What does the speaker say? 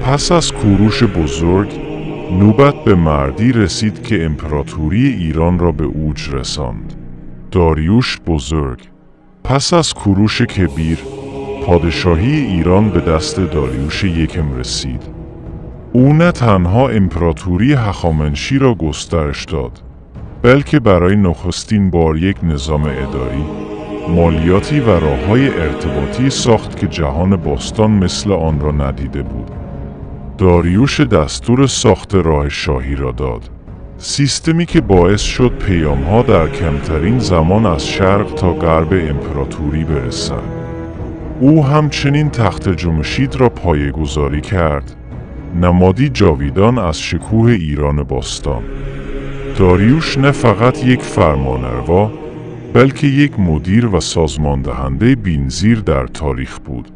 پس از کوروش بزرگ، نوبت به مردی رسید که امپراتوری ایران را به اوج رساند. داریوش بزرگ. پس از کوروش کبیر، پادشاهی ایران به دست داریوش یکم رسید. او نه تنها امپراتوری هخامنشی را گسترش داد، بلکه برای نخستین بار یک نظام اداری، مالیاتی و راه‌های ارتباطی ساخت که جهان باستان مثل آن را ندیده بود. داریوش دستور ساخت راه شاهی را داد، سیستمی که باعث شد پیام‌ها در کمترین زمان از شرق تا غرب امپراتوری برسند. او همچنین تخت جمشید را پایه‌گذاری کرد، نمادی جاویدان از شکوه ایران باستان. داریوش نه فقط یک فرمانروا، بلکه یک مدیر و سازماندهنده بی‌نظیر در تاریخ بود.